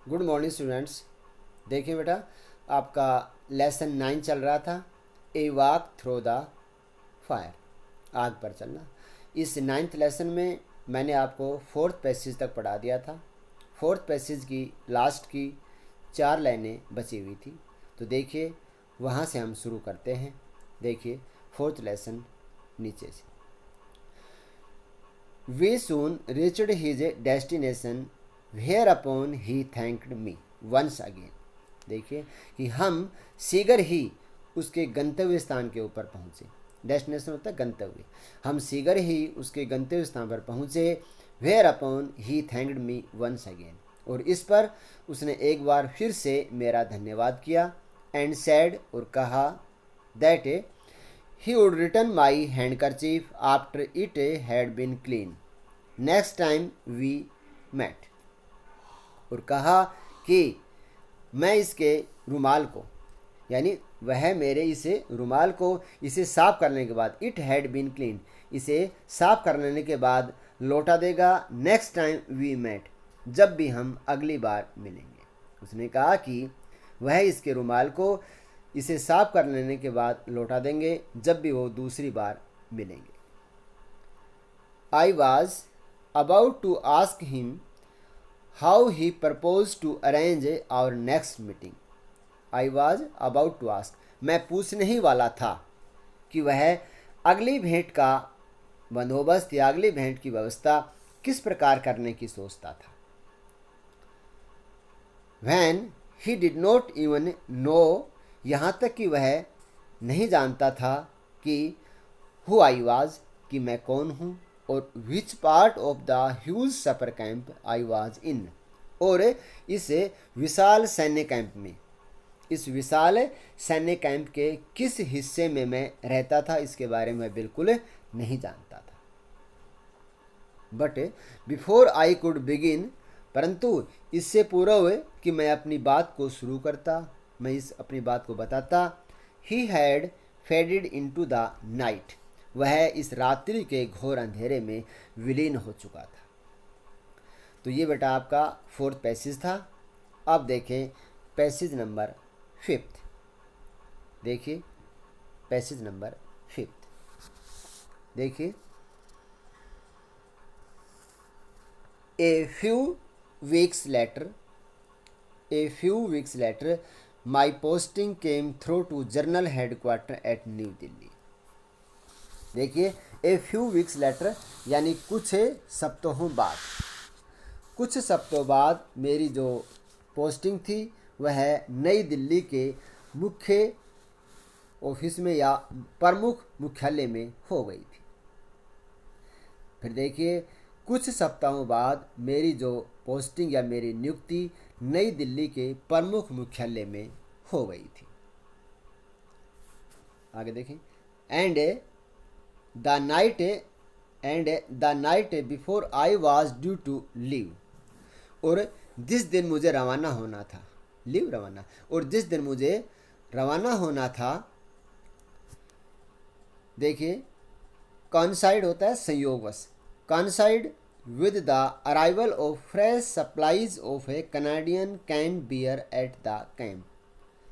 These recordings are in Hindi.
Good morning students. देखिए बेटा, आपका लेसन 9 चल रहा था, a walk through the fire, आग पर चलना। इस 9th लेसन में मैंने आपको 4th पैसेज तक पढ़ा दिया था। 4th पैसेज की लास्ट की 4 लाइनें बची हुई थी, तो देखिए वहाँ से हम शुरू करते हैं। देखिए 4th लेसन नीचे से। We soon reached his destination, whereupon he thanked me once again। देखिए कि हम शीघ्र ही उसके गंतव्य स्थान के ऊपर पहुँचे। डेस्टिनेशन होता है गंतव्य। हम शीघ्र ही उसके गंतव्य स्थान पर पहुँचे। Whereupon he thanked me once again, और इस पर उसने एक बार फिर से मेरा धन्यवाद किया। एंड सैड, और कहा that he would return my handkerchief after it had been clean next time we met। और कहा कि मैं इसके रुमाल को, यानी वह मेरे इसे रुमाल को इसे साफ करने के बाद, इट हैड बीन क्लीन, इसे साफ करने के बाद लौटा देगा नेक्स्ट टाइम वी मेट, जब भी हम अगली बार मिलेंगे। उसने कहा कि वह इसके रुमाल को इसे साफ कर लेने के बाद लौटा देंगे जब भी वो दूसरी बार मिलेंगे। I was about to ask him how he propose to arrange our next meeting. I was about to ask, मैं पूछने ही वाला था कि वह अगली भेंट का बंदोबस्त या अगली भेंट की व्यवस्था किस प्रकार करने की सोचता था। When he did not even know, यहाँ तक कि वह नहीं जानता था कि हु आई वाज, कि मैं कौन हूँ, और which part of the huge suffer camp I was in, और इस विशाल सैन्य कैंप में, इस विशाल सैन्य कैंप के किस हिस्से में मैं रहता था, इसके बारे में बिल्कुल नहीं जानता था। But before I could begin, परंतु इससे पूर्व कि मैं अपनी बात को शुरू करता, मैं इस अपनी बात को बताता, he had faded into the night, वह इस रात्रि के घोर अंधेरे में विलीन हो चुका था। तो ये बेटा आपका 4th पैसेज था। अब देखें पैसेज नंबर 5th। देखिए पैसेज नंबर 5th, देखिए A few weeks later, my posting came through to Journal headquarter at New Delhi। देखिए ए फ्यू वीक्स लेटर, यानी कुछ सप्ताहों बाद मेरी जो पोस्टिंग थी वह नई दिल्ली के मुख्य ऑफिस में या प्रमुख मुख्यालय में हो गई थी। फिर देखिए कुछ सप्ताहों बाद मेरी जो पोस्टिंग या मेरी नियुक्ति नई दिल्ली के प्रमुख मुख्यालय में हो गई थी। आगे देखें, and the night before I was due to leave, और जिस दिन मुझे रवाना होना था, और जिस दिन मुझे रवाना होना था, देखिए कॉन्साइड होता है संयोगवश, coincide with the arrival of fresh supplies of a Canadian canned beer at the camp।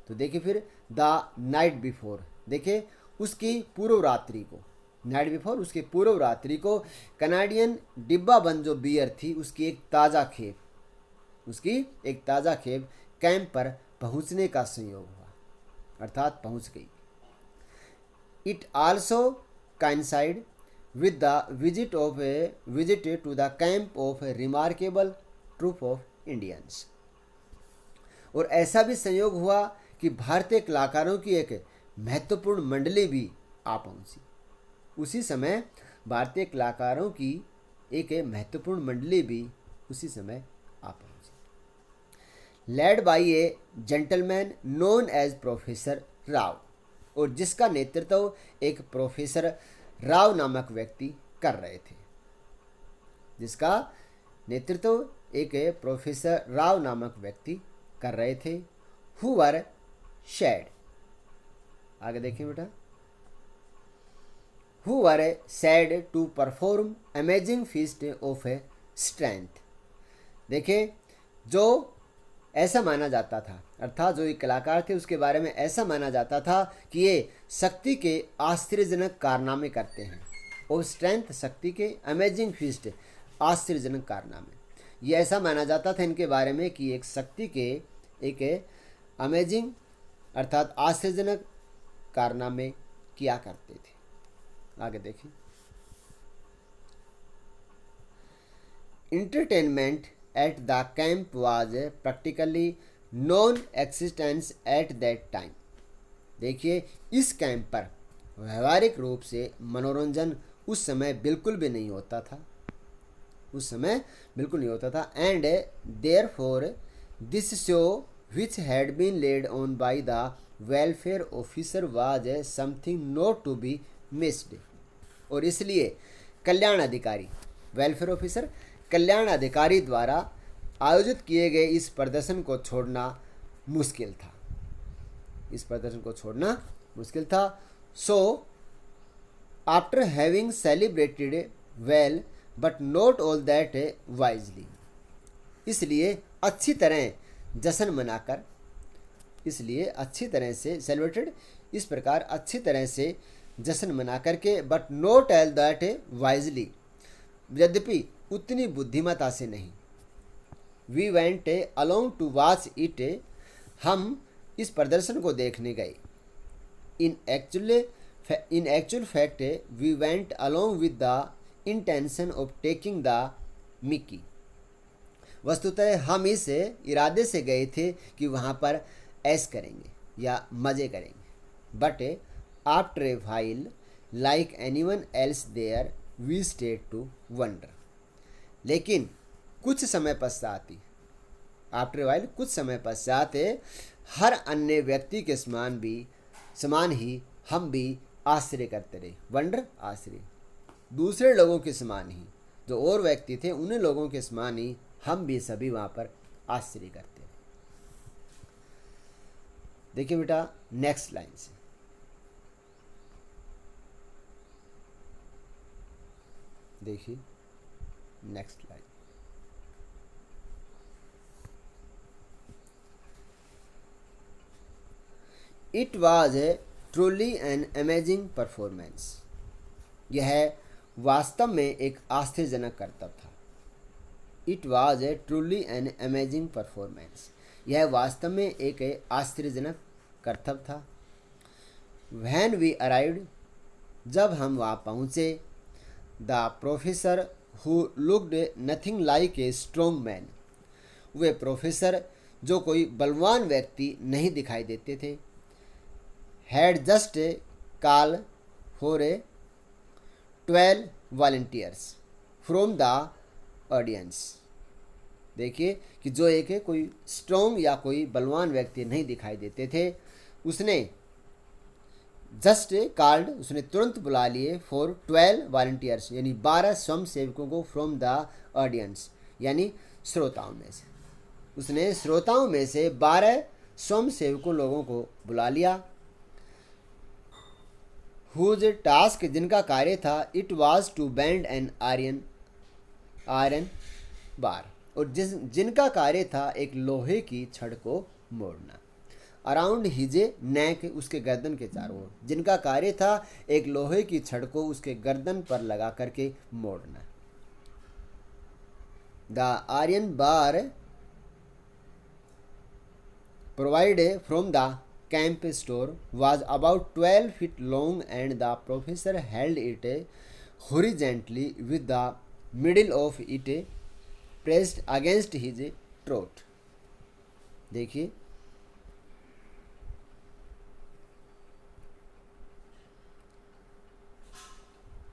तो देखिए फिर द नाइट बिफोर, देखिए उसकी पूर्व रात्रि को, नाइट बिफोर उसके पूर्व रात्रि को कनाडियन डिब्बा बंद जो बियर थी उसकी एक ताज़ा खेप कैंप पर पहुंचने का संयोग हुआ, अर्थात पहुंच गई। It also coincide with the visit to the camp of a remarkable troop of Indians। और ऐसा भी संयोग हुआ कि भारतीय कलाकारों की एक महत्वपूर्ण मंडली भी आ पहुंची। उसी समय भारतीय कलाकारों की एक महत्वपूर्ण मंडली भी उसी समय आ पहुंची। Led by a gentleman known as professor Rao, और जिसका नेतृत्व एक प्रोफेसर राव नामक व्यक्ति कर रहे थे, जिसका नेतृत्व एक प्रोफेसर राव नामक व्यक्ति कर रहे थे। हु वर सैड, आगे देखिए बेटा, who were said to perform amazing फीस्ट ऑफ ए स्ट्रेंथ। देखिए जो ऐसा माना जाता था, अर्थात जो ये कलाकार थे उसके बारे में ऐसा माना जाता था कि ये शक्ति के आश्चर्यजनक कारनामे करते हैं। और स्ट्रेंथ, शक्ति के, अमेजिंग फीस्ट, आश्चर्यजनक कारनामे, ये ऐसा माना जाता था इनके बारे में कि एक शक्ति के एक अमेजिंग अर्थात आश्चर्यजनक कारनामे किया करते थे। आगे देखिए, entertainment at the camp was practically non existence at that time। देखिए, इस कैंप पर व्यवहारिक रूप से मनोरंजन उस समय बिल्कुल भी नहीं होता था, उस समय बिल्कुल नहीं होता था। And therefore this show which had been laid on by the welfare officer was something not to be missed. और इसलिए कल्याण अधिकारी, वेलफेयर ऑफिसर, कल्याण अधिकारी द्वारा आयोजित किए गए इस प्रदर्शन को छोड़ना मुश्किल था, इस प्रदर्शन को छोड़ना मुश्किल था। So after having celebrated well but not all that wisely, इसलिए अच्छी तरह जश्न मनाकर, इसलिए अच्छी तरह से सेलिब्रेटेड, इस प्रकार अच्छी तरह से जश्न मना करके, but not all that wisely, यद्यपि उतनी बुद्धिमता से नहीं। We went along to watch it, हम इस प्रदर्शन को देखने गए। In actual fact we went along with the intention of taking the mickey, वस्तुतः हम इस इरादे से गए थे कि वहाँ पर ऐश करेंगे या मज़े करेंगे। But after a while like anyone else there we started to wonder, लेकिन कुछ समय पश्चात ही, आफ्टर ए व्हाइल कुछ समय पश्चात, हर अन्य व्यक्ति के समान ही हम भी आश्चर्य करते रहे। वंडर, आश्चर्य, दूसरे लोगों के समान ही, जो और व्यक्ति थे उन्हीं लोगों के समान ही हम भी सभी वहाँ पर आश्चर्य करते रहे। देखिए बेटा नेक्स्ट लाइन से, देखिए next line, it was truly an amazing performance, यह वास्तव में एक आश्चर्यजनक करतब था। It was truly an amazing performance, यह वास्तव में एक आश्चर्यजनक करतब था। व्हेन वी अराइव्ड, जब हम वहाँ पहुँचे, the professor who looked nothing like a strong man, way professor जो कोई बलवान व्यक्ति नहीं दिखाई देते थे, had just call for 12 volunteers from the audience. देखिए कि जो एक कोई स्ट्रॉन्ग या कोई बलवान व्यक्ति नहीं दिखाई देते थे, उसने जस्ट कॉल्ड, उसने तुरंत बुला लिए, फॉर 12 वॉलंटियर्स, यानी 12 स्वयं सेवकों को, फ्रॉम द ऑडियंस, यानी श्रोताओं में से, उसने श्रोताओं में से 12 स्वयं सेवकों लोगों को बुला लिया। हुज टास्क, जिनका कार्य था, it was to bend an iron bar, और जिनका कार्य था एक लोहे की छड़ को मोड़ना। अराउंड हिज नेक, उसके गर्दन के चारों ओर, जिनका कार्य था एक लोहे की छड़ को उसके गर्दन पर लगा करके मोड़ना। The iron bar provided from the camp store was about 12 feet long, and the professor held it horizontally with the middle of it pressed against his throat। देखिए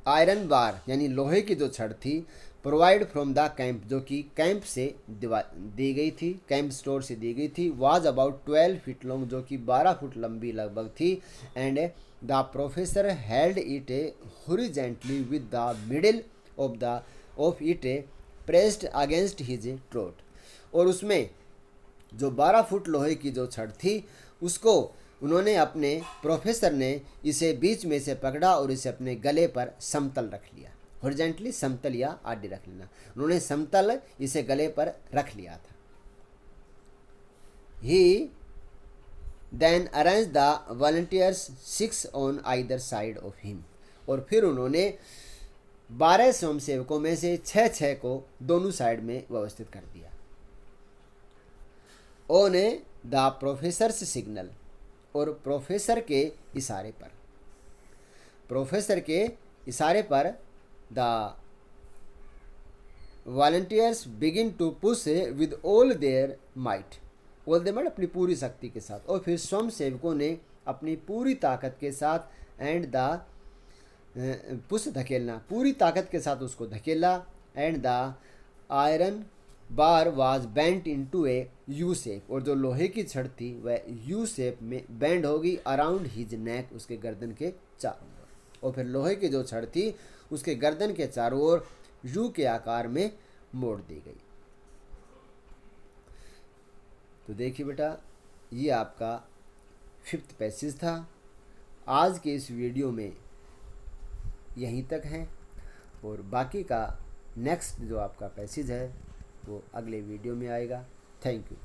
आयरन बार यानी लोहे की जो छड़ थी, प्रोवाइड फ्रॉम द कैंप, जो कि कैंप से दी गई थी, कैंप स्टोर से दी गई थी, वाज अबाउट 12 फीट लॉन्ग, जो कि 12 फुट लंबी लगभग थी। And the professor held it horizontally with the middle of it pressed against his throat, और उसमें जो 12 फुट लोहे की जो छड़ थी उसको उन्होंने, अपने प्रोफेसर ने इसे बीच में से पकड़ा और इसे अपने गले पर समतल रख लिया। हॉरिजॉन्टली, समतल या आड़े रख लेना, उन्होंने समतल इसे गले पर रख लिया था। He then arrange the volunteers 6 on either side of him, और फिर उन्होंने 12 स्वयंसेवकों में से 6 को दोनों साइड में व्यवस्थित कर दिया। ऑन द प्रोफेसर्स सिग्नल, और प्रोफेसर के इशारे पर, प्रोफेसर के इशारे पर the volunteers begin to push with all their might, all their might अपनी पूरी शक्ति के साथ, और फिर स्वयं सेवकों ने अपनी पूरी ताकत के साथ एंड द पुश धकेलना, पूरी ताकत के साथ उसको धकेला, and the iron bar was bent into A U shape, और जो लोहे की छड़ थी वह यू शेप में बेंड होगी अराउंड हिज नेक, उसके गर्दन के चारों ओर, और फिर लोहे की जो छड़ थी उसके गर्दन के चारों ओर यू के आकार में मोड़ दी गई। तो देखिए बेटा, ये आपका 5th पैसेज था। आज के इस वीडियो में यहीं तक है, और बाकी का नेक्स्ट जो आपका पैसेज है वो अगले वीडियो में आएगा। Thank you.